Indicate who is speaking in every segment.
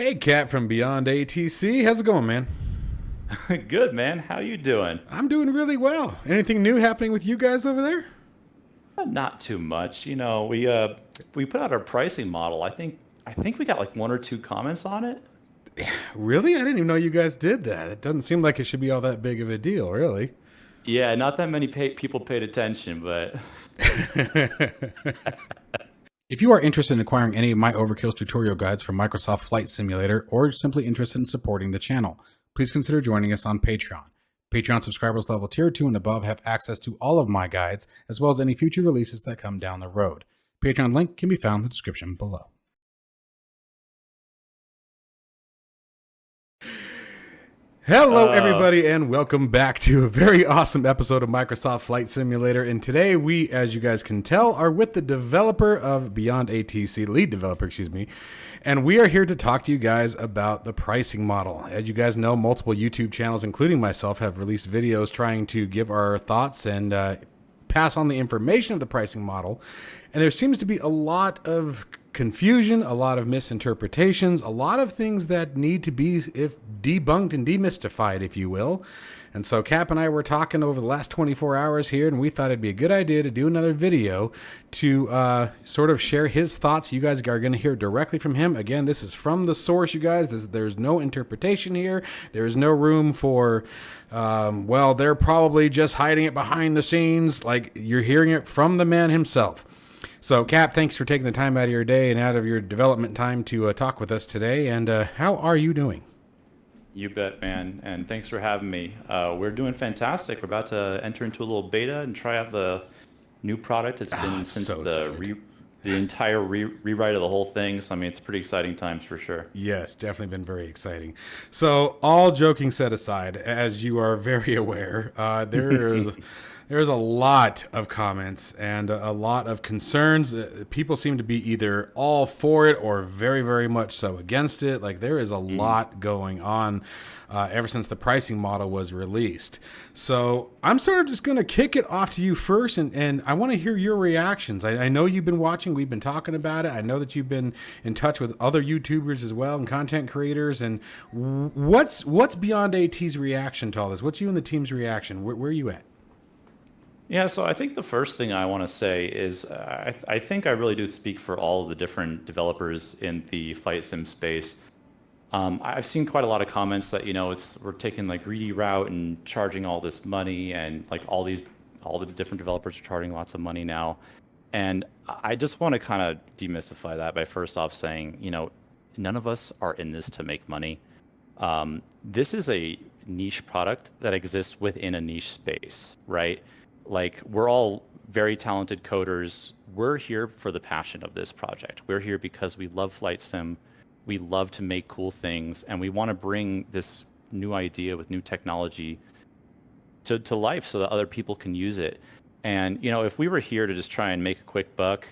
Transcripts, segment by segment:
Speaker 1: Hey, Kat from BeyondATC. How's it going, man?
Speaker 2: Good, man. How you doing?
Speaker 1: I'm doing really well. Anything new happening with you guys over there?
Speaker 2: Not too much. We put out our pricing model. I think we got like one or two comments on it.
Speaker 1: Really? I didn't even know you guys did that. It doesn't seem like it should be all that big of a deal, really.
Speaker 2: Yeah, not that many people paid attention, but
Speaker 1: If you are interested in acquiring any of my Overkill's tutorial guides from Microsoft Flight Simulator or simply interested in supporting the channel, please consider joining us on Patreon. Patreon subscribers level tier 2 and above have access to all of my guides, as well as any future releases that come down the road. Patreon link can be found in the description below. Hello,
Speaker 2: uh
Speaker 1: everybody, and welcome back to a very awesome episode of Microsoft Flight Simulator. And today we, as you guys can tell, are with the developer of BeyondATC, lead developer, excuse me. And we are here to talk to you guys about the pricing model. As you guys know, multiple YouTube channels, including myself, have released videos trying to give our thoughts and pass on the information of the pricing model. And there seems to be a lot of confusion, a lot of misinterpretations, a lot of things that need to be debunked and demystified, if you will. And so Cap and I were talking over the last 24 hours here, and we thought it'd be a good idea to do another video to sort of share his thoughts. You guys are going to hear directly from him. Again, this is from the source, you guys. There's no interpretation here. There is no room for, well, they're probably just hiding it behind the scenes. Like, you're hearing it from the man himself. So, Cap, thanks for taking the time out of your day and out of your development time to talk with us today. And how are you doing?
Speaker 2: you bet, man. And thanks for having me. We're doing fantastic. We're about to enter into a little beta and try out the new product. It's been since
Speaker 1: So excited.
Speaker 2: the entire rewrite of the whole thing. So I mean, it's pretty exciting times for sure.
Speaker 1: Yes, definitely been very exciting. So, all joking set aside, as you are very aware, there's a lot of comments and a lot of concerns. People seem to be either all for it or very, very much so against it. Like, there is a lot going on ever since the pricing model was released. So I'm sort of just going to kick it off to you first, and I want to hear your reactions. I know you've been watching. We've been talking about it. I know that you've been in touch with other YouTubers as well and content creators. And what's Beyond AT's reaction to all this? What's you and the team's reaction? Where are you at?
Speaker 2: Yeah, so I think the first thing I want to say is I think I really do speak for all of the different developers in the flight sim space. I've seen quite a lot of comments that, we're taking like greedy route and charging all this money and like all the different developers are charging lots of money now. And I just want to kind of demystify that by first off saying, none of us are in this to make money. This is a niche product that exists within a niche space, right? Like, we're all very talented coders. We're here for the passion of this project. We're here because we love flight sim. We love to make cool things, and we want to bring this new idea with new technology to life so that other people can use it. And, if we were here to just try and make a quick buck,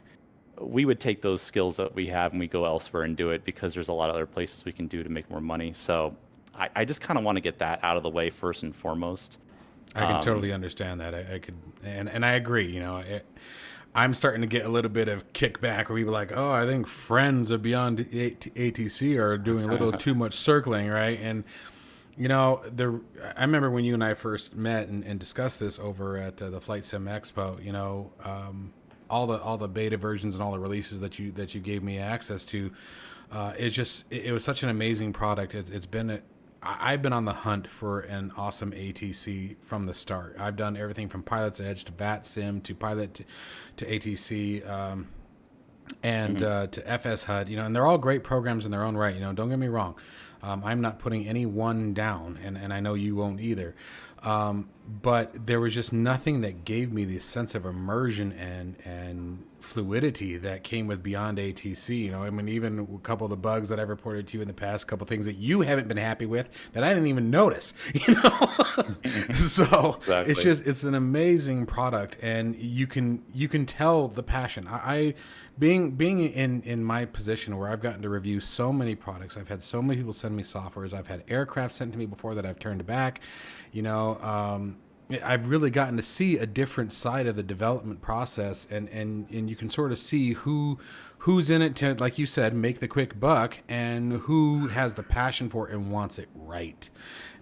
Speaker 2: we would take those skills that we have and we go elsewhere and do it because there's a lot of other places we can do to make more money. So I just kind of want to get that out of the way first and foremost.
Speaker 1: I can totally understand that. I could, and I agree. I'm starting to get a little bit of kickback where people are like, oh, I think friends of Beyond ATC are doing a little too much circling, right? And I remember when you and I first met and discussed this over at the Flight Sim Expo. All the beta versions and all the releases that you gave me access to, it was such an amazing product. It's been I've been on the hunt for an awesome ATC from the start. I've done everything from Pilot's Edge to VAT Sim to Pilot to ATC and to FS HUD. And they're all great programs in their own right. Don't get me wrong. I'm not putting any one down, and I know you won't either. But there was just nothing that gave me the sense of immersion and fluidity that came with Beyond ATC. I mean, even a couple of the bugs that I've reported to you in the past, a couple of things that you haven't been happy with that I didn't even notice, So
Speaker 2: Exactly.
Speaker 1: it's an amazing product, and you can tell the passion. I being in my position where I've gotten to review so many products, I've had so many people send me softwares. I've had aircraft sent to me before that I've turned back. I've really gotten to see a different side of the development process, and you can sort of see who's in it to, like you said, make the quick buck, and who has the passion for it and wants it right.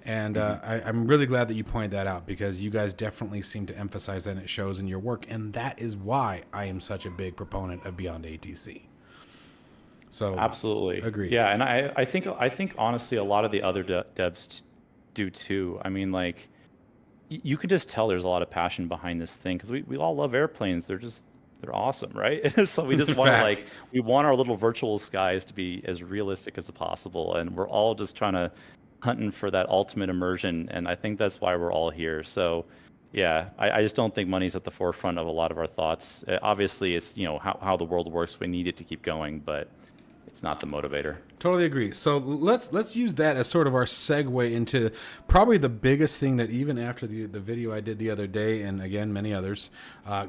Speaker 1: And I'm really glad that you pointed that out, because you guys definitely seem to emphasize that, and it shows in your work, and that is why I am such a big proponent of BeyondATC. So,
Speaker 2: Absolutely.
Speaker 1: agreed.
Speaker 2: Yeah, and I think honestly a lot of the other devs do too. I mean, like you can just tell there's a lot of passion behind this thing because we all love airplanes. They're awesome, right? So we just want to
Speaker 1: Fact.
Speaker 2: like we want our little virtual skies to be as realistic as possible, and we're all just trying to hunting for that ultimate immersion, and I think that's why we're all here. So yeah, I just don't think money's at the forefront of a lot of our thoughts. Obviously, it's how the world works. We need it to keep going, but it's not the motivator.
Speaker 1: Totally agree. So let's use that as sort of our segue into probably the biggest thing that, even after the video I did the other day, and again many others,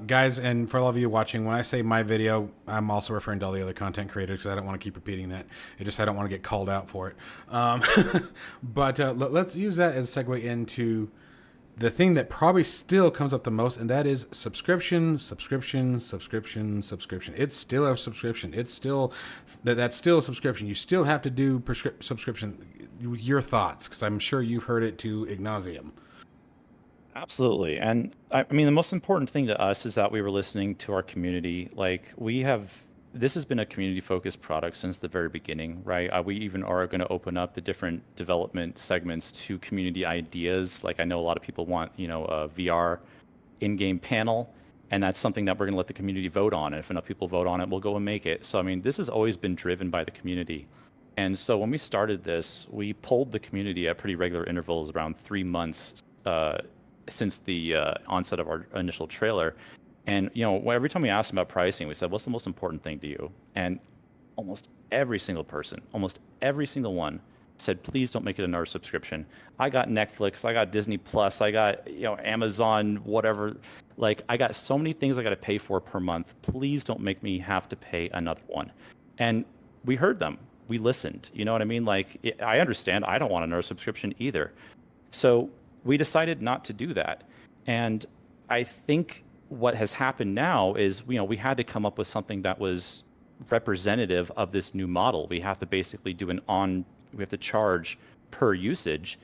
Speaker 1: guys, and for all of you watching, when I say my video, I'm also referring to all the other content creators, because I don't want to keep repeating that. I don't want to get called out for it. But let's use that as a segue into the thing that probably still comes up the most, and that is subscription. It's still a subscription. It's still that's still a subscription. You still have to do subscription. Your thoughts, because I'm sure you've heard it to ad nauseum.
Speaker 2: Absolutely. And I mean, the most important thing to us is that we were listening to our community. Like this has been a community focused product since the very beginning, right? We even are going to open up the different development segments to community ideas. Like I know a lot of people want, a VR in-game panel, and that's something that we're going to let the community vote on. And if enough people vote on it, we'll go and make it. So, I mean, this has always been driven by the community. And so when we started this, we polled the community at pretty regular intervals, around 3 months since the onset of our initial trailer. And every time we asked them about pricing, we said, "What's the most important thing to you?" And almost every single person, almost every single one, said, "Please don't make it another subscription. I got Netflix, I got Disney Plus, I got Amazon, whatever. Like I got so many things I got to pay for per month. Please don't make me have to pay another one." And we heard them. We listened. You know what I mean? Like I understand. I don't want another subscription either. So we decided not to do that. And I think what has happened now is, we had to come up with something that was representative of this new model. We have to basically we have to charge per usage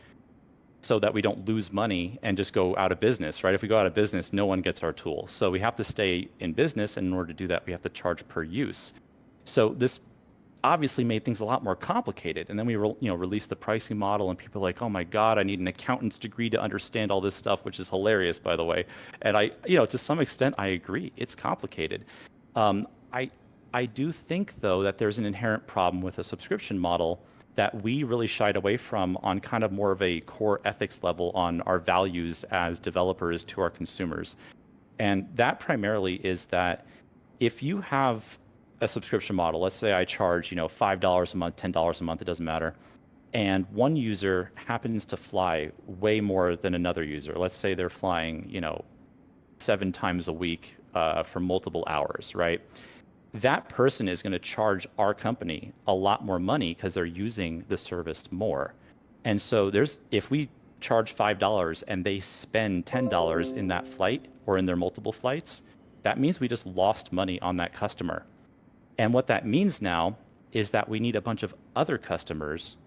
Speaker 2: so that we don't lose money and just go out of business, right? If we go out of business, no one gets our tool. So we have to stay in business, and in order to do that, we have to charge per use. So this obviously made things a lot more complicated. And then we released the pricing model, and people are like, "Oh my God, I need an accountant's degree to understand all this stuff," which is hilarious, by the way. And to some extent, I agree. It's complicated. I do think, though, that there's an inherent problem with a subscription model that we really shied away from on kind of more of a core ethics level on our values as developers to our consumers. And that primarily is that if you have a subscription model, let's say I charge, $5 a month, $10 a month, it doesn't matter, and one user happens to fly way more than another user. Let's say they're flying, 7 times a week for multiple hours, right? That person is going to charge our company a lot more money because they're using the service more. And so if we charge $5 and they spend $10 in that flight or in their multiple flights, that means we just lost money on that customer. And what that means now is that we need a bunch of other customers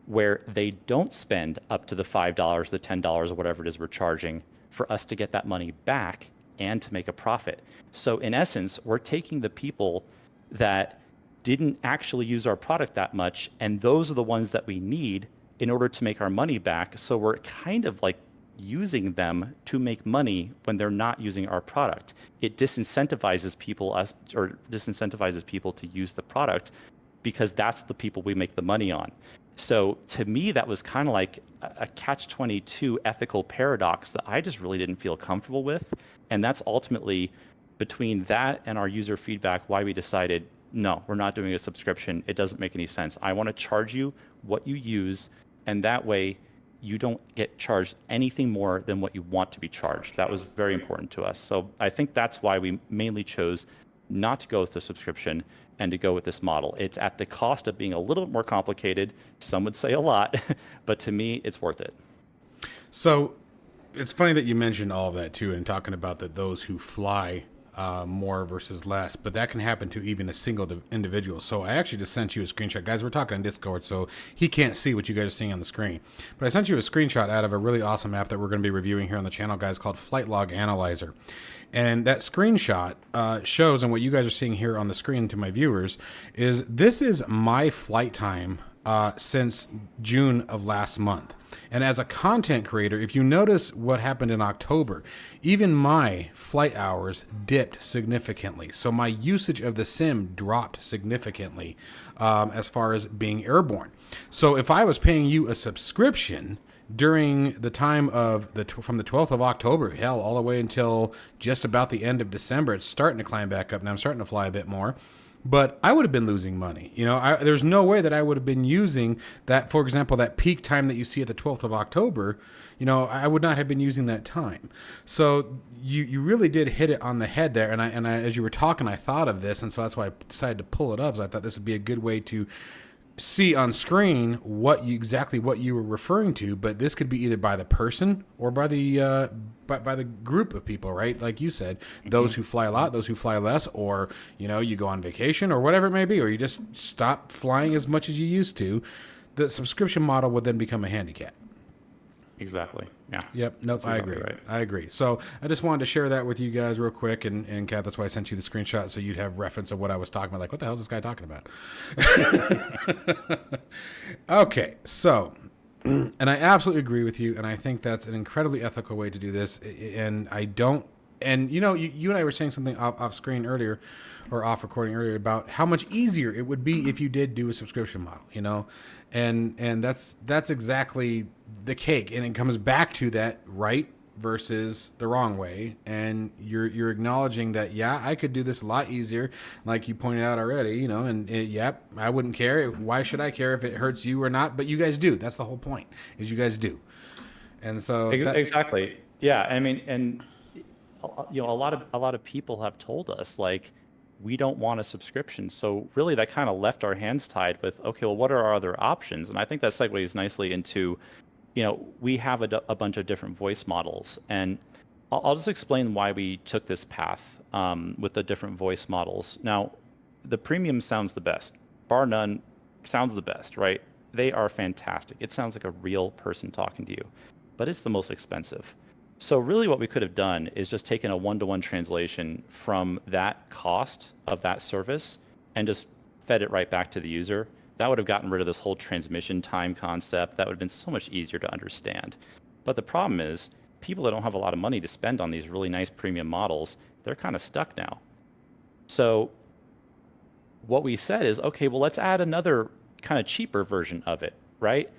Speaker 2: where they don't spend up to the $5, the $10, or whatever it is we're charging, for us to get that money back and to make a profit. So in essence, we're taking the people that didn't actually use our product that much, and those are the ones that we need in order to make our money back. So we're kind of like using them to make money when they're not using our product. It disincentivizes people to use the product, because that's the people we make the money on. So to me, that was kind of like a catch-22 ethical paradox that I just really didn't feel comfortable with. And that's ultimately, between that and our user feedback, why we decided, no, we're not doing a subscription. It doesn't make any sense. I want to charge you what you use, and that way you don't get charged anything more than what you want to be charged. That was very important to us. So I think that's why we mainly chose not to go with the subscription and to go with this model. It's at the cost of being a little bit more complicated. Some would say a lot, but to me, it's worth it.
Speaker 1: So it's funny that you mentioned all of that too, and talking about that those who fly more versus less, but that can happen to even a single individual. So I actually just sent you a screenshot, guys. We're talking on Discord, so he can't see what you guys are seeing on the screen. But I sent you a screenshot out of a really awesome app that we're going to be reviewing here on the channel, guys, called Flight Log Analyzer. And that screenshot shows, and what you guys are seeing here on the screen to my viewers, is this is my flight time since June of last month. And as a content creator, if you notice what happened in October, even my flight hours dipped significantly. So my usage of the sim dropped significantly as far as being airborne. So if I was paying you a subscription during the time of from the 12th of October, hell, all the way until just about the end of December, it's starting to climb back up, and I'm starting to fly a bit more. But I would have been losing money. You know, there's no way that I would have been using that, for example, that peak time that you see at the 12th of October, you know, I would not have been using that time. So you really did hit it on the head there. And I, as you were talking, I thought of this. And so that's why I decided to pull it up. So I thought this would be a good way to see on screen exactly what you were referring to, but this could be either by the person or by the by the group of people, right? Like you said, those who fly a lot, those who fly less, or you know, you go on vacation or whatever it may be, or you just stop flying as much as you used to. The subscription model would then become a handicap.
Speaker 2: Exactly. Yeah.
Speaker 1: Yep. Nope.
Speaker 2: That's
Speaker 1: I
Speaker 2: exactly
Speaker 1: agree.
Speaker 2: right.
Speaker 1: I agree. So I just wanted to share that with you guys real quick. And Kat, that's why I sent you the screenshot so you'd have reference of what I was talking about. Like, what the hell is this guy talking about? Okay. So, and I absolutely agree with you. And I think that's an incredibly ethical way to do this. And I don't, and you know, you and I were saying something off screen earlier or off recording earlier about how much easier it would be if you did do a subscription model, you know, and that's exactly the cake. And it comes back to that right versus the wrong way. And you're acknowledging that, yeah, I could do this a lot easier. Like you pointed out already, you know, and yep, I wouldn't care. Why should I care if it hurts you or not? But you guys do. That's the whole point, is you guys do. And so
Speaker 2: Exactly. Yeah. I mean, and you know, a lot of people have told us like, we don't want a subscription. So really that kind of left our hands tied with, okay, well, what are our other options? And I think that segues nicely into, you know, we have a bunch of different voice models, and I'll just explain why we took this path with the different voice models. Now, the premium sounds the best, bar none, sounds the best, right? They are fantastic. It sounds like a real person talking to you, but it's the most expensive. So really what we could have done is just taken a one-to-one translation from that cost of that service and just fed it right back to the user. That would have gotten rid of this whole transmission time concept. That would have been so much easier to understand. But the problem is, people that don't have a lot of money to spend on these really nice premium models, they're kind of stuck now. So what we said is, okay, well, let's add another kind of cheaper version of it, right?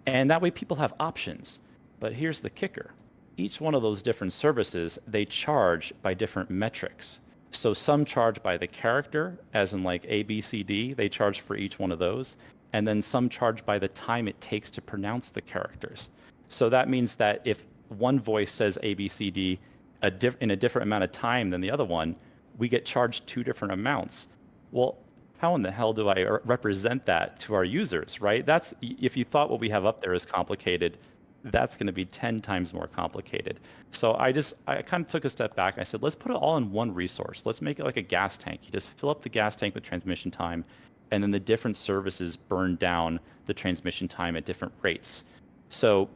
Speaker 2: And that way people have options. But here's the kicker. Each one of those different services, they charge by different metrics. So some charge by the character, as in like A, B, C, D, they charge for each one of those. And then some charge by the time it takes to pronounce the characters. So that means that if one voice says A, B, C, D in a different amount of time than the other one, we get charged two different amounts. Well, how in the hell do I represent that to our users, right? That's, if you thought what we have up there is complicated, that's going to be 10 times more complicated. So I kind of took a step back. I said, let's put it all in one resource. Let's make it like a gas tank. You just fill up the gas tank with transmission time, and then the different services burn down the transmission time at different rates. So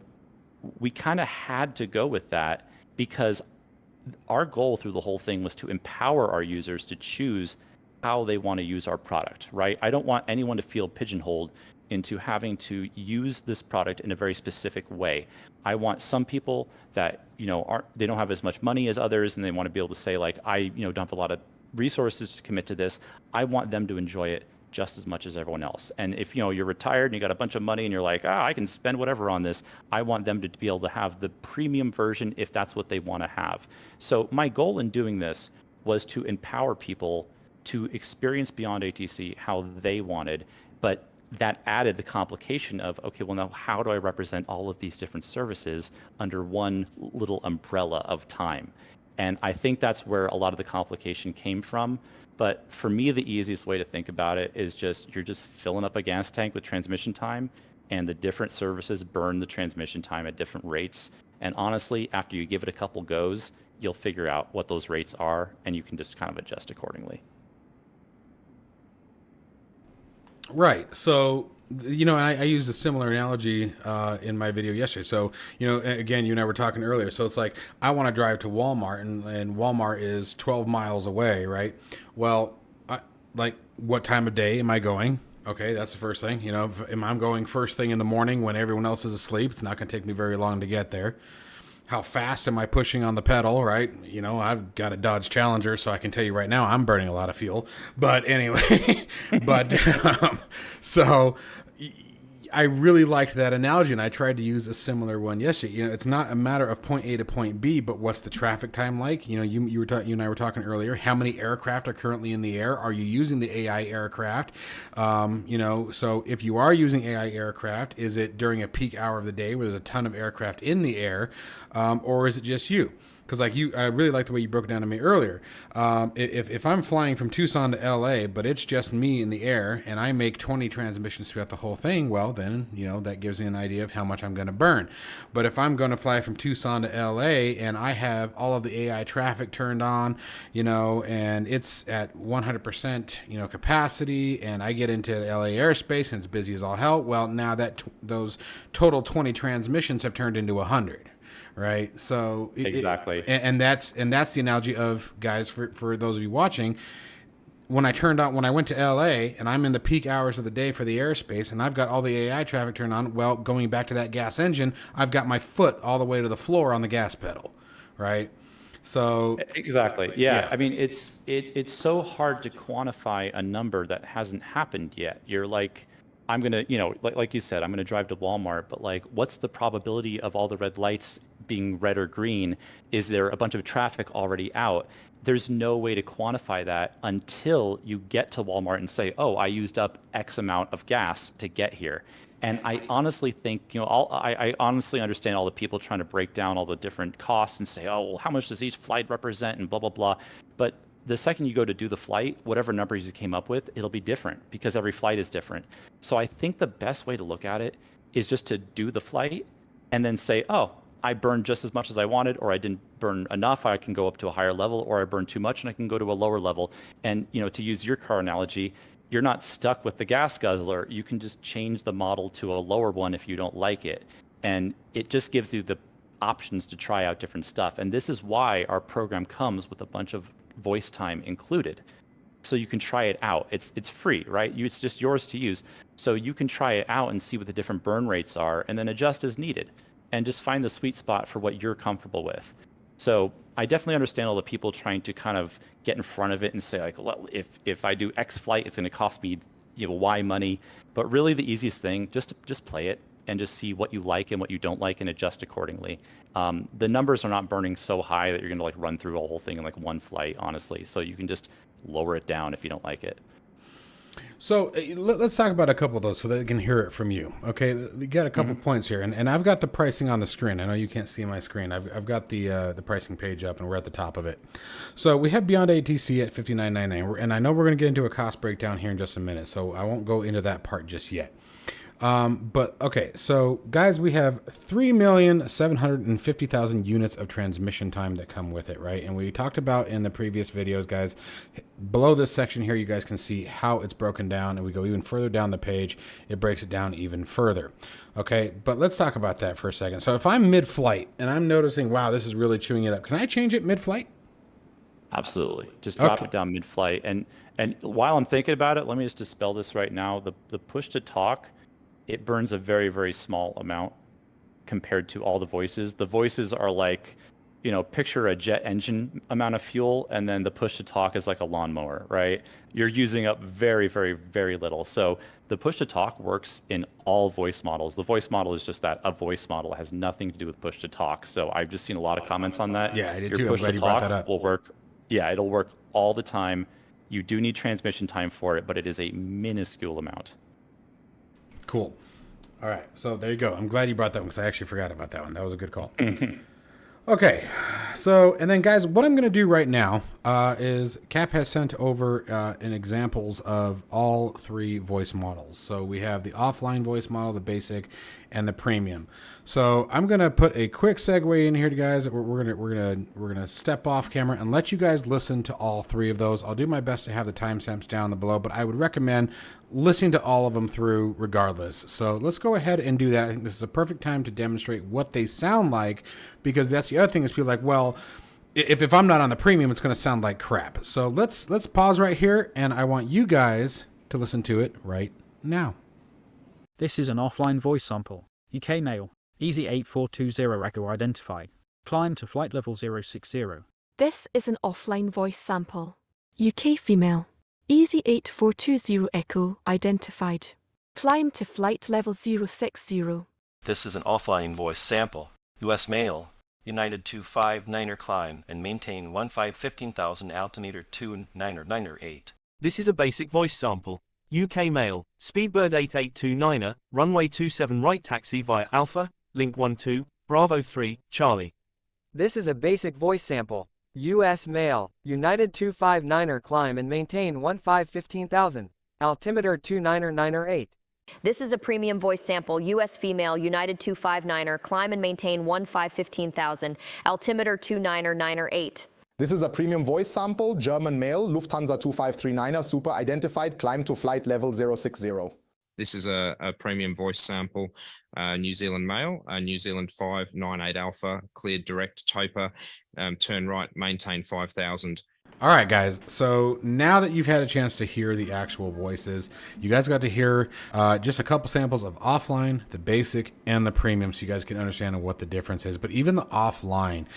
Speaker 2: we kind of had to go with that because our goal through the whole thing was to empower our users to choose how they want to use our product, right? I don't want anyone to feel pigeonholed into having to use this product in a very specific way. I want some people that, you know, they don't have as much money as others, and they want to be able to say like, I, you know, dump a lot of resources to commit to this. I want them to enjoy it just as much as everyone else. And if, you know, you're retired and you got a bunch of money and you're like, I can spend whatever on this, I want them to be able to have the premium version if that's what they want to have. So my goal in doing this was to empower people to experience BeyondATC how they wanted, but that added the complication of, okay, well, now how do I represent all of these different services under one little umbrella of time? And I think that's where a lot of the complication came from. But for me, the easiest way to think about it is just, you're just filling up a gas tank with transmission time, and the different services burn the transmission time at different rates. And honestly, after you give it a couple goes, you'll figure out what those rates are, and you can just kind of adjust accordingly.
Speaker 1: Right. So, I used a similar analogy in my video yesterday. So, again, you and I were talking earlier. So it's like I want to drive to Walmart, and Walmart is 12 miles away, right? Well, like, what time of day am I going? Okay, that's the first thing. If I'm going first thing in the morning when everyone else is asleep, it's not going to take me very long to get there. How fast am I pushing on the pedal, right? I've got a Dodge Challenger, so I can tell you right now I'm burning a lot of fuel. But anyway, so I really liked that analogy, and I tried to use a similar one yesterday. It's not a matter of point A to point B, but what's the traffic time like? You and I were talking earlier. How many aircraft are currently in the air? Are you using the AI aircraft? So if you are using AI aircraft, is it during a peak hour of the day where there's a ton of aircraft in the air, or is it just you? Because I really like the way you broke it down to me earlier. If I'm flying from Tucson to LA, but it's just me in the air, and I make 20 transmissions throughout the whole thing, well, then, that gives me an idea of how much I'm going to burn. But if I'm going to fly from Tucson to LA, and I have all of the AI traffic turned on, and it's at 100%, capacity, and I get into LA airspace, and it's busy as all hell, well, now those total 20 transmissions have turned into 100. Right. So
Speaker 2: exactly.
Speaker 1: And that's the analogy of, guys, for those of you watching, when I went to LA and I'm in the peak hours of the day for the airspace and I've got all the AI traffic turned on, well, going back to that gas engine, I've got my foot all the way to the floor on the gas pedal. Right. So
Speaker 2: exactly. Yeah. I mean, it's so hard to quantify a number that hasn't happened yet. You're like, I'm going to, like you said, I'm going to drive to Walmart, but like, what's the probability of all the red lights being red or green? Is there a bunch of traffic already out? There's no way to quantify that until you get to Walmart and say, oh, I used up X amount of gas to get here. And I honestly think, I honestly understand all the people trying to break down all the different costs and say, oh, well, how much does each flight represent and blah, blah, blah. But the second you go to do the flight, whatever numbers you came up with, it'll be different because every flight is different. So I think the best way to look at it is just to do the flight and then say, oh, I burned just as much as I wanted, or I didn't burn enough, I can go up to a higher level, or I burned too much and I can go to a lower level. And, to use your car analogy, you're not stuck with the gas guzzler. You can just change the model to a lower one if you don't like it. And it just gives you the options to try out different stuff. And this is why our program comes with a bunch of voice time included. So you can try it out. It's free, right? It's just yours to use. So you can try it out and see what the different burn rates are and then adjust as needed and just find the sweet spot for what you're comfortable with. So I definitely understand all the people trying to kind of get in front of it and say, like, well, if I do X flight, it's going to cost me, Y money. But really the easiest thing, just play it and just see what you like and what you don't like and adjust accordingly. The numbers are not burning so high that you're going to like run through a whole thing in like one flight, honestly. So you can just lower it down if you don't like it.
Speaker 1: So let's talk about a couple of those so they can hear it from you. Okay, you got a couple points here, and I've got the pricing on the screen. I know you can't see my screen. I've got the pricing page up, and we're at the top of it. So we have BeyondATC at $59.99, and I know we're going to get into a cost breakdown here in just a minute, so I won't go into that part just yet. But okay, so guys, we have 3,750,000 units of transmission time that come with it, right? And we talked about in the previous videos, guys, below this section here, you guys can see how it's broken down, and we go even further down the page, it breaks it down even further. Okay, but let's talk about that for a second. So if I'm mid-flight and I'm noticing, wow, this is really chewing it up, can I change it mid-flight?
Speaker 2: Absolutely. Just drop it down mid-flight. And while I'm thinking about it, let me just dispel this right now. The push to talk, it burns a very, very small amount compared to all the voices. The voices are like, picture a jet engine amount of fuel, and then the push to talk is like a lawnmower, right? You're using up very, very, very little. So the push to talk works in all voice models. The voice model is just that, a voice model. It has nothing to do with push to talk. So I've just seen a lot of comments on that.
Speaker 1: Yeah, I did
Speaker 2: Your
Speaker 1: too.
Speaker 2: push
Speaker 1: I'm glad
Speaker 2: to
Speaker 1: you brought
Speaker 2: talk
Speaker 1: that up.
Speaker 2: will work. Yeah, it'll work all the time. You do need transmission time for it, but it is a minuscule amount.
Speaker 1: Cool. All right. So there you go. I'm glad you brought that one because I actually forgot about that one. That was a good call. Okay, so and then guys, what I'm going to do right now is Cap has sent over an examples of all three voice models. So we have the offline voice model, the basic, and the premium. So I'm going to put a quick segue in here, guys. We're gonna step off camera and let you guys listen to all three of those. I'll do my best to have the timestamps down below, but I would recommend listening to all of them through regardless. So let's go ahead and do that. I think this is a perfect time to demonstrate what they sound like, because that's the other thing is people are like, well, if I'm not on the premium, it's going to sound like crap. So let's pause right here, and I want you guys to listen to it right now.
Speaker 3: This is an offline voice sample. UK male, easy 8420 echo identified. Climb to flight level 060.
Speaker 4: This is an offline voice sample. UK female, easy 8420 echo identified. Climb to flight level 060.
Speaker 5: This is an offline voice sample. US male, United 259er climb and maintain 15,000 altimeter 2998.
Speaker 6: This is a basic voice sample. UK male, Speedbird 8829er, runway 27 right taxi via Alpha, Link 12, Bravo 3, Charlie.
Speaker 7: This is a basic voice sample. US male, United 259er climb and maintain 15,000, altimeter 2998.
Speaker 8: This is a premium voice sample. U.S. female, United 259er, climb and maintain 15,000, altimeter 2998.
Speaker 9: This is a premium voice sample. German male, Lufthansa 2539er, super identified, climb to flight level 060.
Speaker 10: This is a premium voice sample. New Zealand male, New Zealand 598 Alpha, cleared direct Topa, turn right, maintain 5,000.
Speaker 1: All right, guys. So now that you've had a chance to hear the actual voices, you guys got to hear just a couple samples of offline, the basic, and the premium, so you guys can understand what the difference is. But even the offline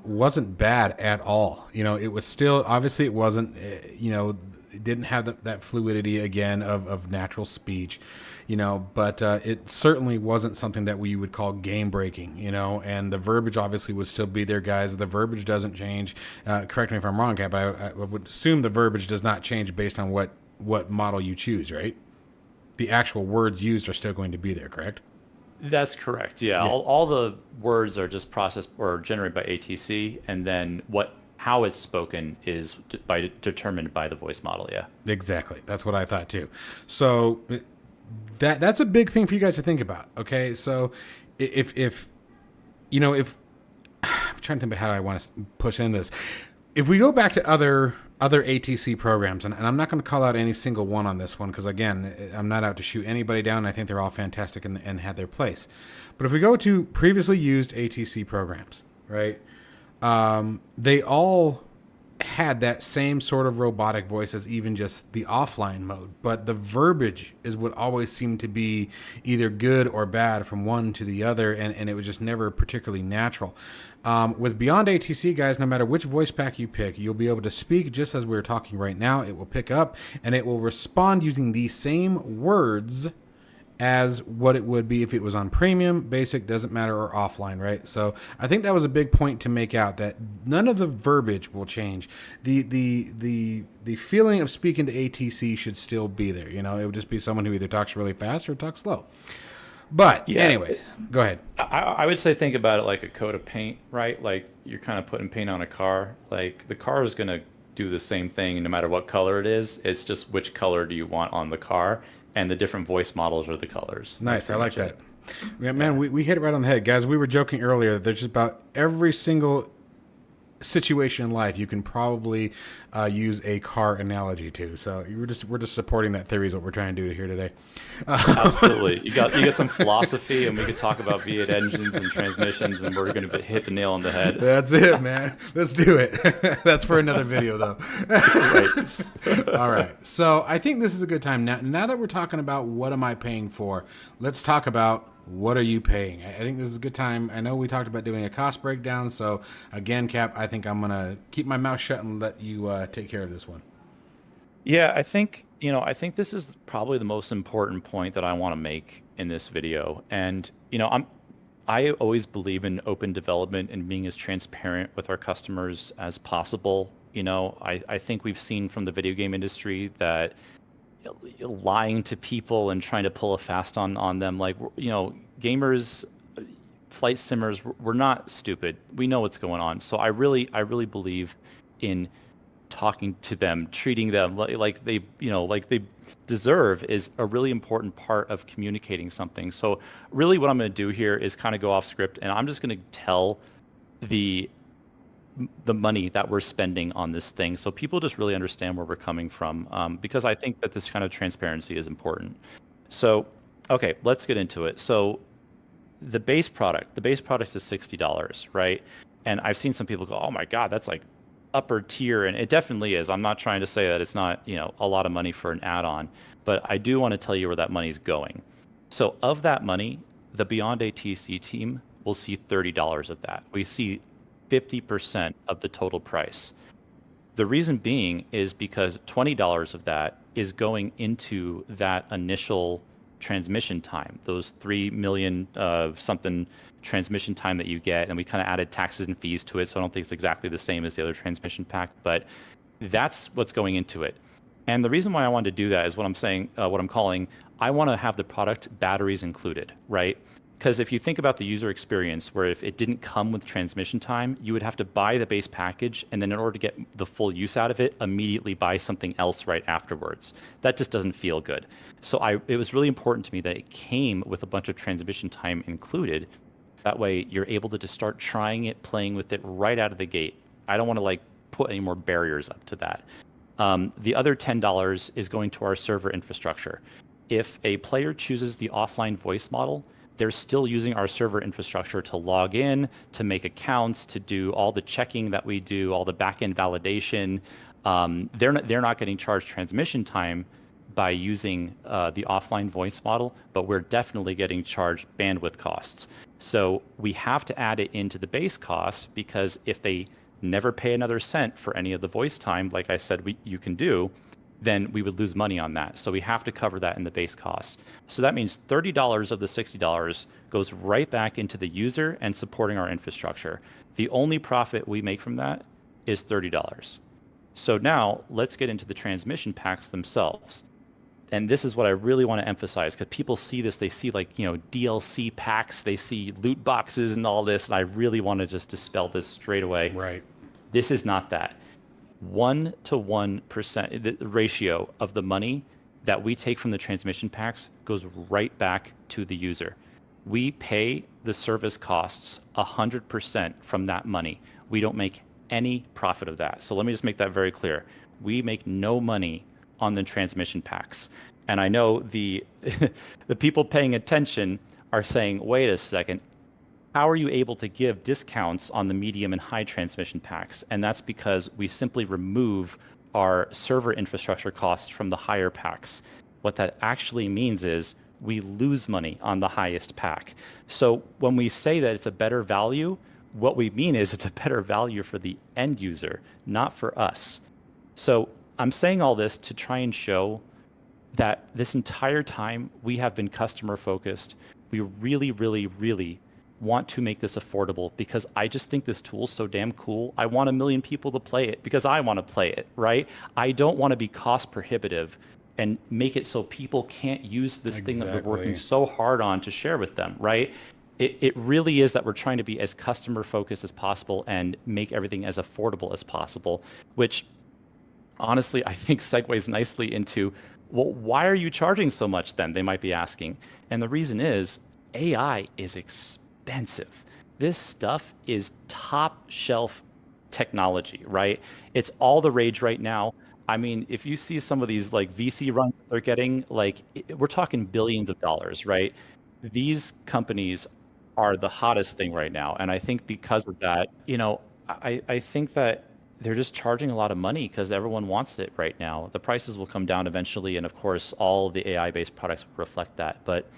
Speaker 1: wasn't bad at all. You know, it was still, obviously it wasn't, you know, it didn't have that fluidity again of natural speech, you know, but it certainly wasn't something that we would call game breaking, you know, and the verbiage obviously would still be there, guys. The verbiage doesn't change. Correct me if I'm wrong, Cap, but I would assume the verbiage does not change based on what model you choose, right? The actual words used are still going to be there, correct?
Speaker 2: That's correct. Yeah. All the words are just processed or generated by ATC, and then how it's spoken is determined by the voice model. Yeah, exactly.
Speaker 1: That's what I thought too. So that's a big thing for you guys to think about. Okay, so if you know, if I'm trying to think about how I want to push in this, if we go back to other ATC programs, and I'm not going to call out any single one on this one because again, I'm not out to shoot anybody down. I think they're all fantastic and had their place. But if we go to previously used ATC programs, right? They all had that same sort of robotic voice as even just the offline mode, but the verbiage is what always seemed to be either good or bad from one to the other, and it was just never particularly natural. With BeyondATC, guys, no matter which voice pack you pick, you'll be able to speak just as we're talking right now. It will pick up, and it will respond using the same words as what it would be if it was on premium, basic, doesn't matter, or offline, right? So I think that was a big point to make out, that none of the verbiage will change. The feeling of speaking to ATC should still be there. You know, it would just be someone who either talks really fast or talks slow. But anyway, go ahead.
Speaker 2: I would say think about it like a coat of paint, right? Like you're kind of putting paint on a car. Like the car is going to do the same thing no matter what color it is. It's just which color do you want on the car, and the different voice models are the colors.
Speaker 1: Nice, I like that. Yeah, man, we hit it right on the head, guys. We were joking earlier that there's just about every single situation in life you can probably use a car analogy to. So we're just supporting that theory is what we're trying to do here today.
Speaker 2: Absolutely. You got some philosophy, and we could talk about V8 engines and transmissions, and we're going to hit the nail on the head.
Speaker 1: That's it, man. Let's do it. That's for another video, though. Right. All right. So I think this is a good time. Now that we're talking about what am I paying for, let's talk about what are you paying. I think this is a good time. I know we talked about doing a cost breakdown. So again, Cap, I think I'm going to keep my mouth shut and let you take care of this one.
Speaker 2: Yeah, I think this is probably the most important point that I want to make in this video. And, I always believe in open development and being as transparent with our customers as possible. I think we've seen from the video game industry that lying to people and trying to pull a fast on them, like, gamers flight simmers, we're not stupid. We know what's going on. So I really believe in talking to them, treating them like they, like they deserve is a really important part of communicating something. So really what I'm going to do here is kind of go off script, and I'm just going to tell the money that we're spending on this thing, so people just really understand where we're coming from, because I think that this kind of transparency is important. So, okay, let's get into it. So the base product is $60, right? And I've seen some people go, oh my God, that's like upper tier. And it definitely is. I'm not trying to say that it's not, a lot of money for an add-on, but I do want to tell you where that money's going. So of that money, the BeyondATC team will see $30 of that. We see 50% of the total price. The reason being is because $20 of that is going into that initial transmission time, those 3 million something transmission time that you get, and we kind of added taxes and fees to it, so I don't think it's exactly the same as the other transmission pack, but that's what's going into it. And the reason why I wanted to do that is what I'm saying, what I'm calling, I want to have the product batteries included, right? Because if you think about the user experience, where if it didn't come with transmission time, you would have to buy the base package, and then in order to get the full use out of it, immediately buy something else right afterwards. That just doesn't feel good. So it was really important to me that it came with a bunch of transmission time included. That way you're able to just start trying it, playing with it right out of the gate. I don't want to put any more barriers up to that. The other $10 is going to our server infrastructure. If a player chooses the offline voice model, they're still using our server infrastructure to log in, to make accounts, to do all the checking that we do, all the backend validation. They're not getting charged transmission time by using the offline voice model, but we're definitely getting charged bandwidth costs. So we have to add it into the base cost, because if they never pay another cent for any of the voice time, like I said, you can do, then we would lose money on that. So we have to cover that in the base cost. So that means $30 of the $60 goes right back into the user and supporting our infrastructure. The only profit we make from that is $30. So now let's get into the transmission packs themselves. And this is what I really want to emphasize, because people see this, they see DLC packs, they see loot boxes and all this, and I really want to just dispel this straight away.
Speaker 1: Right.
Speaker 2: This is not that. 1-to-1% the ratio of the money that we take from the transmission packs goes right back to the user. We pay the service costs 100% from that money. We don't make any profit of that. So let me just make that very clear. We make no money on the transmission packs. And I know the the people paying attention are saying, wait a second, how are you able to give discounts on the medium and high transmission packs? And that's because we simply remove our server infrastructure costs from the higher packs. What that actually means is we lose money on the highest pack. So when we say that it's a better value, what we mean is it's a better value for the end user, not for us. So I'm saying all this to try and show that this entire time we have been customer focused. We really, really, really want to make this affordable, because I just think this tool is so damn cool. I want 1 million people to play it because I want to play it, right? I don't want to be cost prohibitive and make it so people can't use this thing that we're working so hard on to share with them, right? It really is that we're trying to be as customer focused as possible and make everything as affordable as possible, which honestly, I think segues nicely into, well, why are you charging so much then? They might be asking. And the reason is AI is expensive. This stuff is top shelf technology, right? It's all the rage right now. I mean, if you see some of these VC runs they're getting, we're talking billions of dollars, right? These companies are the hottest thing right now. And I think because of that, I think that they're just charging a lot of money because everyone wants it right now. The prices will come down eventually. And of course, all the AI-based products will reflect that. But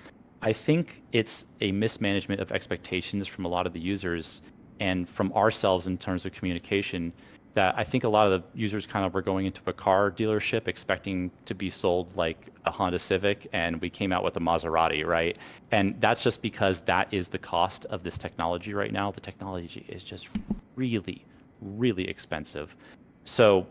Speaker 2: I think it's a mismanagement of expectations from a lot of the users and from ourselves in terms of communication, that I think a lot of the users kind of were going into a car dealership expecting to be sold like a Honda Civic, and we came out with a Maserati, right? And that's just because that is the cost of this technology right now. The technology is just really, really expensive. So,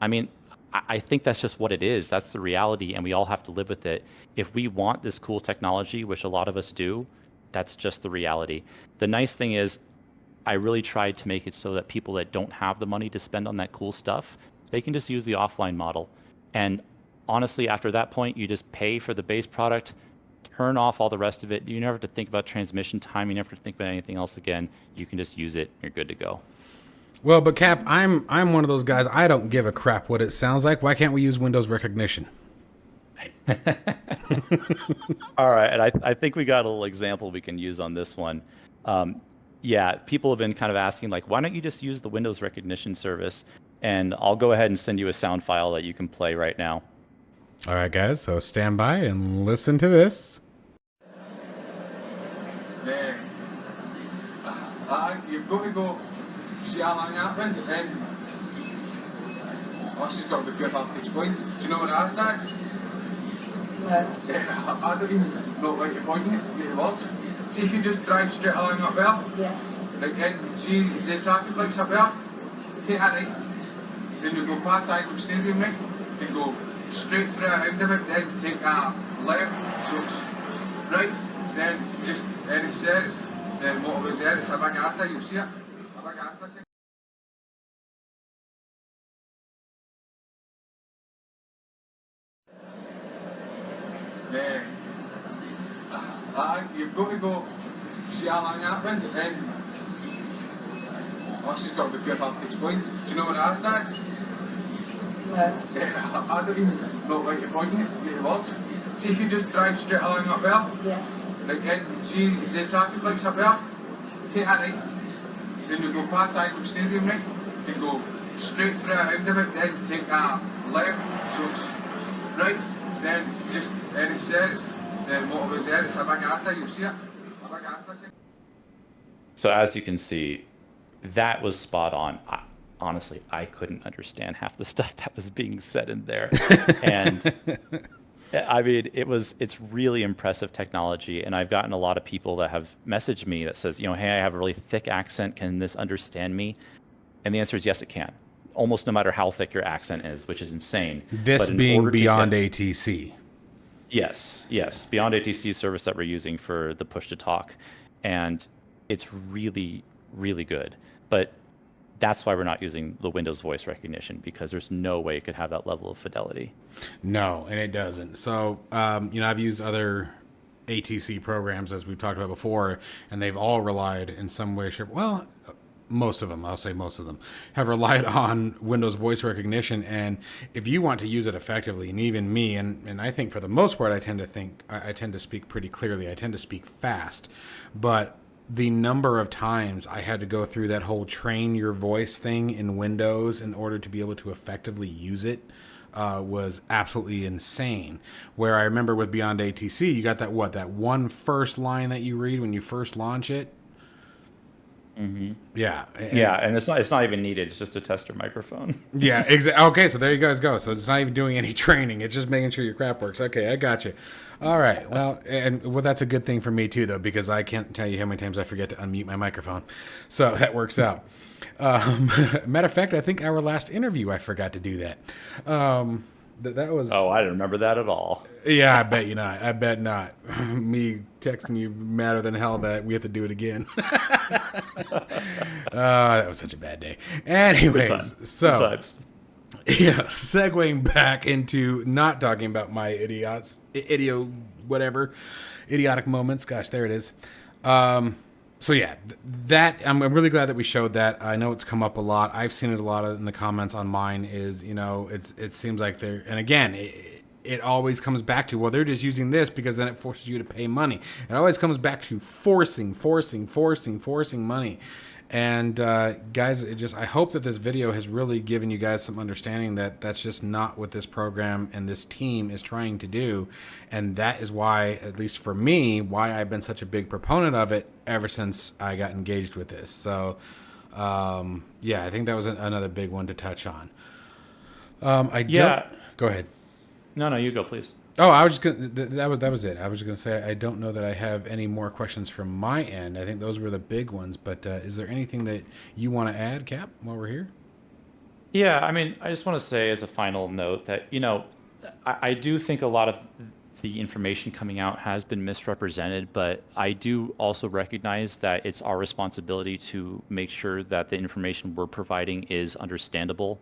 Speaker 2: I mean, I think that's just what it is. That's the reality, and we all have to live with it. If we want this cool technology, which a lot of us do, that's just the reality. The nice thing is, I really tried to make it so that people that don't have the money to spend on that cool stuff, they can just use the offline model. And honestly, after that point, you just pay for the base product, turn off all the rest of it. You never have to think about transmission time. You never have to think about anything else again. You can just use it. You're good to go.
Speaker 1: Well, but Cap, I'm one of those guys. I don't give a crap what it sounds like. Why can't we use Windows recognition?
Speaker 2: All right, and I think we got a little example we can use on this one. Yeah, people have been kind of asking, like, why don't you just use the Windows recognition service? And I'll go ahead and send you a sound file that you can play right now.
Speaker 1: All right, guys, so stand by and listen to this.
Speaker 11: You've got to go see how long happened, and then she's got to be careful to explain. Do you know what I asked? Yeah, I don't even know what you're pointing at the words. See if you just drive straight along up there. Yeah. Like, and see the traffic lights up there. Take a right. Then you go past Icon Stadium, right? And go straight through around of it. Then take a left. So it's right. Then just and it's there. It's the motorway's there. It's a big Asda. You'll see it. A big Asda. You've got to go see how long happened, and then she's got to be careful to explain. Do you know what I asked? Yeah, I don't even know what you're pointing at the words. See if you just drive straight along up there. Yeah. Like, and see the traffic lights up there. Take a right. Then you go past Icon Stadium, right? And go straight through around of it. Then take a left. So it's right. Then just and it's there. It's the motorway's there. It's a big Asda. You'll see it. A big Asda.
Speaker 2: So as you can see, that was spot on. Honestly, I couldn't understand half the stuff that was being said in there. And I mean, it's really impressive technology. And I've gotten a lot of people that have messaged me that says, hey, I have a really thick accent. Can this understand me? And the answer is yes, it can. Almost no matter how thick your accent is, which is insane.
Speaker 1: This being BeyondATC.
Speaker 2: Yes, BeyondATC service that we're using for the push to talk. And it's really, really good. But that's why we're not using the Windows voice recognition, because there's no way it could have that level of fidelity.
Speaker 1: No, and it doesn't. So, I've used other ATC programs, as we've talked about before, and they've all relied in some way, shape. Well, most of them, I'll say most of them, have relied on Windows voice recognition. And if you want to use it effectively, and even me, and I think for the most part, I tend to speak pretty clearly. I tend to speak fast, but the number of times I had to go through that whole train your voice thing in Windows in order to be able to effectively use it was absolutely insane. Where I remember with BeyondATC, you got that one first line that you read when you first launch it.
Speaker 2: Mm-hmm.
Speaker 1: Yeah.
Speaker 2: And it's not even needed. It's just to test your microphone.
Speaker 1: Yeah, exactly. Okay, so there you guys go. So it's not even doing any training. It's just making sure your crap works. Okay, I got you. All right. Well, that's a good thing for me too, though, because I can't tell you how many times I forget to unmute my microphone. So that works out. Matter of fact, I think our last interview, I forgot to do that. That was.
Speaker 2: Oh, I don't remember that at all.
Speaker 1: Yeah, I bet you not. I bet not. Me texting you madder than hell that we have to do it again. That was such a bad day. Anyways, so yeah, segueing back into not talking about my idiotic moments. Gosh, there it is. So yeah, that I'm really glad that we showed that. I know it's come up a lot. I've seen it a lot in the comments on mine. Is it seems like they're, and again, it always comes back to, well, they're just using this because then it forces you to pay money. It always comes back to forcing money. And guys, I hope that this video has really given you guys some understanding that that's just not what this program and this team is trying to do. And that is why, at least for me, why I've been such a big proponent of it ever since I got engaged with this. So, yeah, I think that was another big one to touch on. Go ahead.
Speaker 2: No, you go, please.
Speaker 1: Oh, I was just gonna. That was it. I was just gonna say I don't know that I have any more questions from my end. I think those were the big ones. But is there anything that you want to add, Cap, while we're here?
Speaker 2: Yeah, I mean, I just want to say as a final note that I do think a lot of the information coming out has been misrepresented, but I do also recognize that it's our responsibility to make sure that the information we're providing is understandable.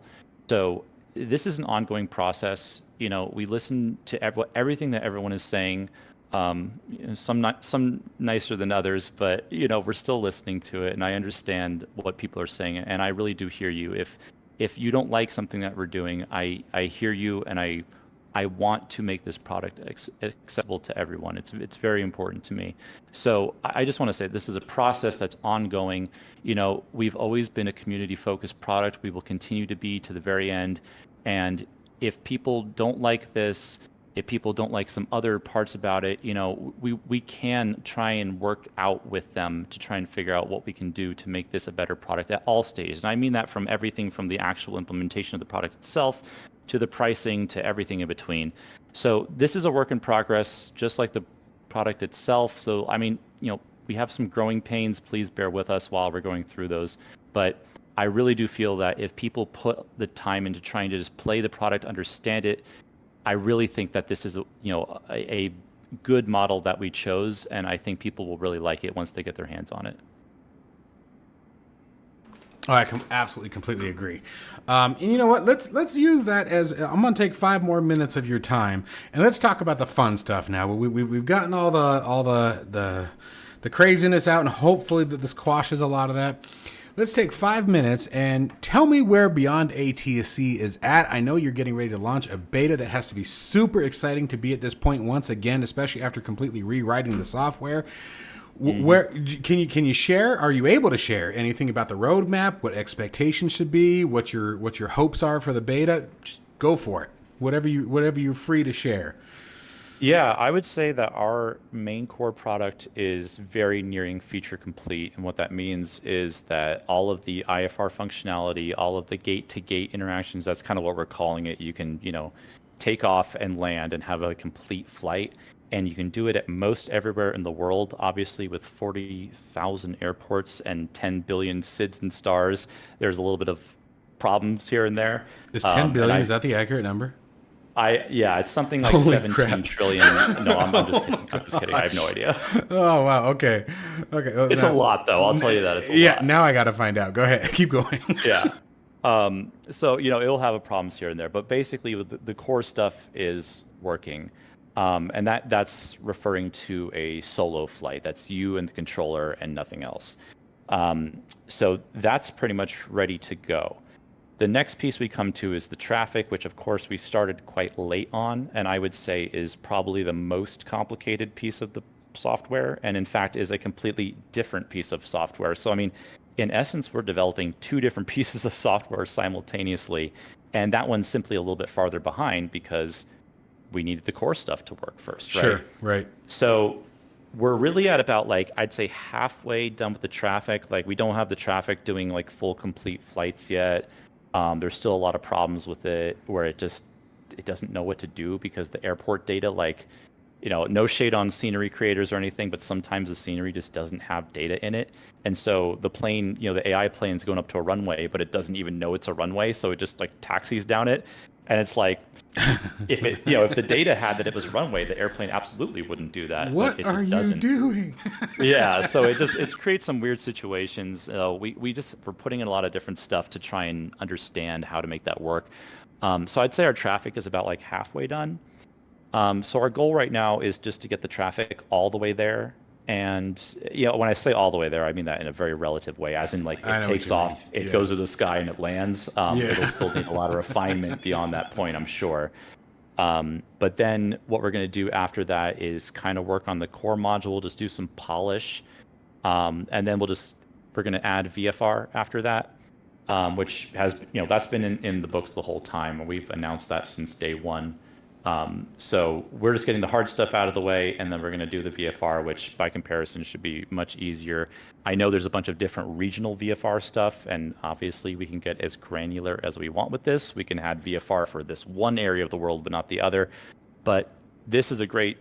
Speaker 2: So this is an ongoing process. You know, we listen to everything that everyone is saying. You know, some nicer than others, but you know, we're still listening to it, and I understand what people are saying, and I really do hear you. If you don't like something that we're doing, I hear you, and I want to make this product accessible to everyone. It's very important to me. So I just want to say this is a process that's ongoing. You know, we've always been a community-focused product. We will continue to be to the very end. And if people don't like this, if people don't like some other parts about it, you know, we can try and work out with them to try and figure out what we can do to make this a better product at all stages. And I mean that from everything from the actual implementation of the product itself to the pricing, to everything in between. So this is a work in progress, just like the product itself. So, I mean, you know, we have some growing pains. Please bear with us while we're going through those. But I really do feel that if people put the time into trying to just play the product, understand it, I really think that this is, a good model that we chose, and I think people will really like it once they get their hands on it.
Speaker 1: Oh, I absolutely, completely agree. And you know what? Let's use that as I'm going to take 5 more minutes of your time, and let's talk about the fun stuff now. We've gotten all the craziness out, and hopefully that this quashes a lot of that. Let's take 5 minutes and tell me where BeyondATC is at. I know you're getting ready to launch a beta that has to be super exciting to be at this point once again, especially after completely rewriting the software. Where can you share? Are you able to share anything about the roadmap? What expectations should be? What your hopes are for the beta? Just go for it. Whatever you're free to share.
Speaker 2: Yeah, I would say that our main core product is very nearing feature complete, and what that means is that all of the IFR functionality, all of the gate-to-gate interactions, that's kind of what we're calling it. You can, take off and land and have a complete flight. And you can do it at most everywhere in the world, obviously with 40,000 airports and 10 billion SIDS and stars. There's a little bit of problems here and there.
Speaker 1: Is 10 billion, is that the accurate number?
Speaker 2: Yeah, it's something like
Speaker 1: Holy
Speaker 2: 17
Speaker 1: crap.
Speaker 2: trillion. No, I'm just kidding. I'm just kidding. I have no idea.
Speaker 1: Oh, wow. Okay. Well,
Speaker 2: it's a lot, though. I'll tell you that. It's a lot.
Speaker 1: Yeah, now I got to find out. Go ahead. Keep going.
Speaker 2: Yeah. So, it'll have a problems here and there. But basically, the core stuff is working. And that's referring to a solo flight. That's you and the controller and nothing else. So that's pretty much ready to go. The next piece we come to is the traffic, which of course we started quite late on, and I would say is probably the most complicated piece of the software, and in fact is a completely different piece of software. So, I mean, in essence, we're developing 2 different pieces of software simultaneously, and that one's simply a little bit farther behind because we needed the core stuff to work first, right?
Speaker 1: Sure, right.
Speaker 2: So we're really at about, I'd say halfway done with the traffic. We don't have the traffic doing full complete flights yet. There's still a lot of problems with it where it doesn't know what to do because the airport data, no shade on scenery creators or anything, but sometimes the scenery just doesn't have data in it. And so the plane, the AI plane's going up to a runway, but it doesn't even know it's a runway. So it just taxis down it. And it's if it, if the data had that it was a runway, the airplane absolutely wouldn't do that.
Speaker 1: What are you doing?
Speaker 2: Yeah, so it creates some weird situations. We're putting in a lot of different stuff to try and understand how to make that work. So I'd say our traffic is about halfway done. So our goal right now is just to get the traffic all the way there. And when I say all the way there, I mean that in a very relative way, as in it takes off, it goes to the sky and it lands. It'll still need a lot of refinement beyond that point, I'm sure. But then what we're going to do after that is kind of work on the core module, just do some polish, and then we're going to add VFR after that, which has that's been in the books the whole time. We've announced that since day one. So we're just getting the hard stuff out of the way, and then we're going to do the VFR, which by comparison should be much easier. I know there's a bunch of different regional VFR stuff, and obviously we can get as granular as we want with this. We can add VFR for this one area of the world, but not the other. But this is a great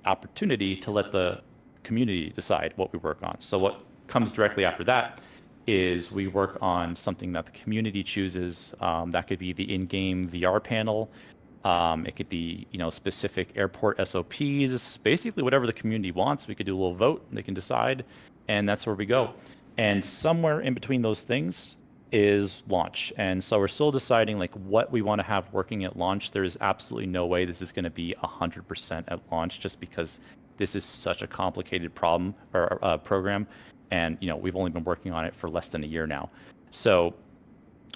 Speaker 2: opportunity to let the community decide what we work on. So what comes directly after that is we work on something that the community chooses. That could be the in-game VR panel. It could be, specific airport SOPs, basically whatever the community wants. We could do a little vote, and they can decide, and that's where we go. And somewhere in between those things is launch. And so we're still deciding like what we want to have working at launch. There's absolutely no way this is going to be 100% at launch, just because this is such a complicated problem or program. And, we've only been working on it for less than a year now. So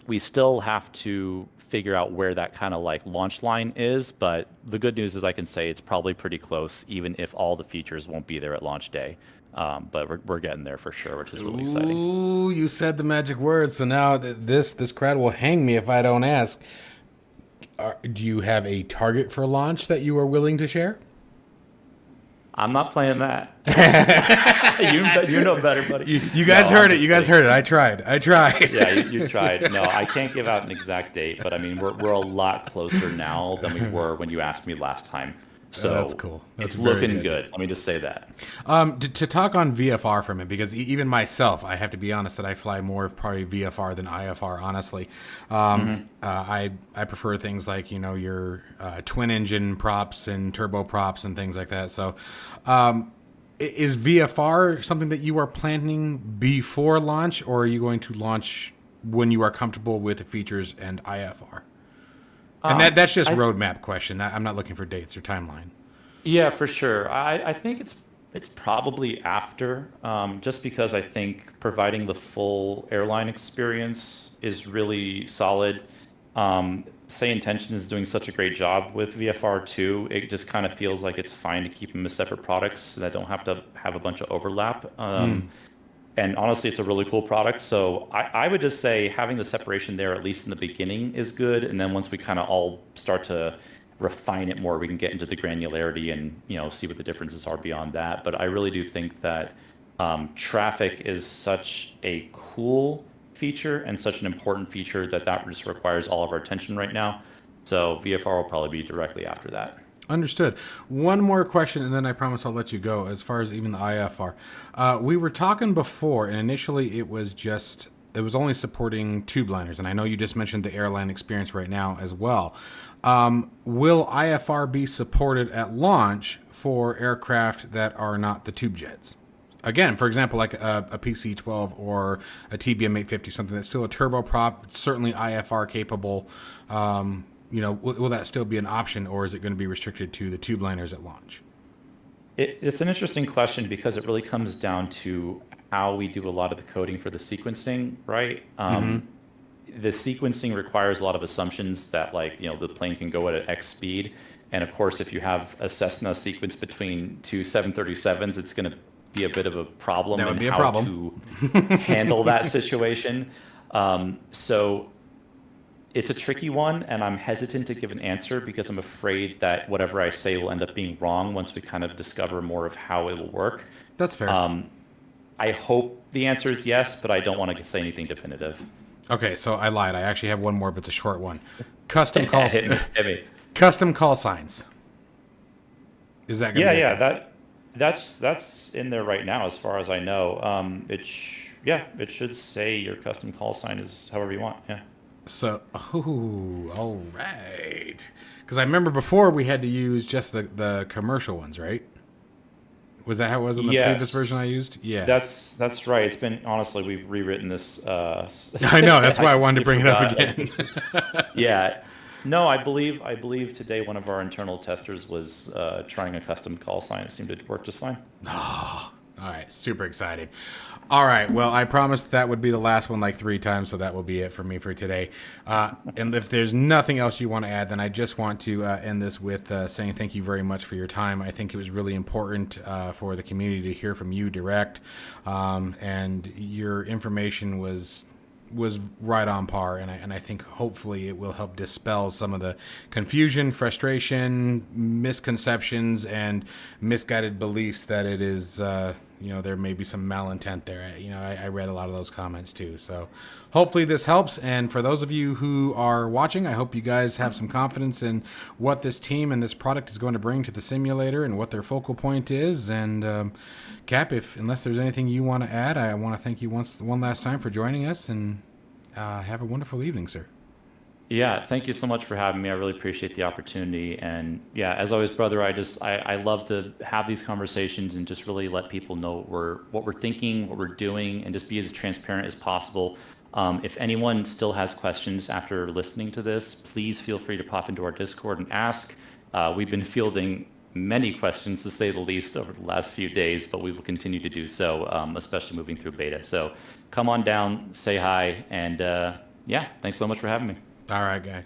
Speaker 2: we still have to figure out where that kind of like launch line is. But the good news is I can say it's probably pretty close, even if all the features won't be there at launch day. But we're getting there for sure, which is really exciting.
Speaker 1: Ooh, you said the magic words. So now this crowd will hang me if I don't ask. Do you have a target for launch that you are willing to share?
Speaker 2: I'm not playing that. you know better, buddy.
Speaker 1: You guys heard it. You guys heard it. I tried.
Speaker 2: Yeah, you tried. No, I can't give out an exact date, but I mean, we're a lot closer now than we were when you asked me last time. So
Speaker 1: that's cool. That's
Speaker 2: it's looking good. Let me just say that.
Speaker 1: To talk on VFR for a minute, because even myself, I have to be honest that I fly more of probably VFR than IFR, honestly. I prefer things like, your twin engine props and turbo props and things like that. So is VFR something that you are planning before launch, or are you going to launch when you are comfortable with the features and IFR? And that's just roadmap question. I'm not looking for dates or timeline.
Speaker 2: Yeah, for sure. I think it's probably after, just because I think providing the full airline experience is really solid. Say Intention is doing such a great job with VFR2. It just kind of feels like it's fine to keep them as separate products that don't have to have a bunch of overlap. And honestly, it's a really cool product. So I would just say having the separation there, at least in the beginning, is good. And then once we kind of all start to refine it more, we can get into the granularity and, see what the differences are beyond that. But I really do think that traffic is such a cool feature and such an important feature that just requires all of our attention right now. So VFR will probably be directly after that.
Speaker 1: Understood. One more question, and then I promise I'll let you go. As far as even the IFR, we were talking before, and initially it was only supporting tube liners, and I know you just mentioned the airline experience right now as well. Will IFR be supported at launch for aircraft that are not the tube jets? Again, for example, like a PC-12 or a TBM-850, something that's still a turboprop, certainly IFR capable. Will that still be an option, or is it going to be restricted to the tube liners at launch?
Speaker 2: It's an interesting question because it really comes down to how we do a lot of the coding for the sequencing, right? The sequencing requires a lot of assumptions that, the plane can go at X speed. And of course, if you have a Cessna sequence between two 737s, it's going to be a bit of a problem in how to handle that situation. So it's a tricky one, and I'm hesitant to give an answer because I'm afraid that whatever I say will end up being wrong once we kind of discover more of how it will work.
Speaker 1: That's fair.
Speaker 2: I hope the answer is yes, but I don't want to say anything definitive.
Speaker 1: Okay, so I lied. I actually have one more, but it's a short one. Custom call signs. Is that going to be
Speaker 2: that's in there right now as far as I know. It should say your custom call sign is however you want. Yeah.
Speaker 1: So, all right. Because I remember before we had to use just the commercial ones, right? Was that how it was in the previous version I used? Yeah.
Speaker 2: That's right. It's been, honestly, we've rewritten this.
Speaker 1: I know. That's why I wanted to bring it up again.
Speaker 2: Yeah. No, I believe today one of our internal testers was trying a custom call sign. It seemed to work just fine.
Speaker 1: Oh, all right. Super excited. All right. Well, I promised that would be the last one 3 times, so that will be it for me for today. And if there's nothing else you want to add, then I just want to end this with saying thank you very much for your time. I think it was really important for the community to hear from you direct, and your information was right on par, and I think hopefully it will help dispel some of the confusion, frustration, misconceptions, and misguided beliefs that it is, there may be some malintent there. I read a lot of those comments too. So hopefully this helps. And for those of you who are watching, I hope you guys have some confidence in what this team and this product is going to bring to the simulator and what their focal point is. And Cap, unless there's anything you want to add, I want to thank you one last time for joining us, and have a wonderful evening, sir.
Speaker 2: Yeah, thank you so much for having me. I really appreciate the opportunity. And yeah, as always, brother, I love to have these conversations and just really let people know what we're thinking, what we're doing, and just be as transparent as possible. If anyone still has questions after listening to this, please feel free to pop into our Discord and ask. We've been fielding many questions, to say the least, over the last few days, but we will continue to do so, especially moving through beta. So come on down, say hi, and yeah, thanks so much for having me.
Speaker 1: All right, guys.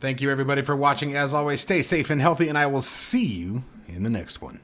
Speaker 1: Thank you, everybody, for watching. As always, stay safe and healthy, and I will see you in the next one.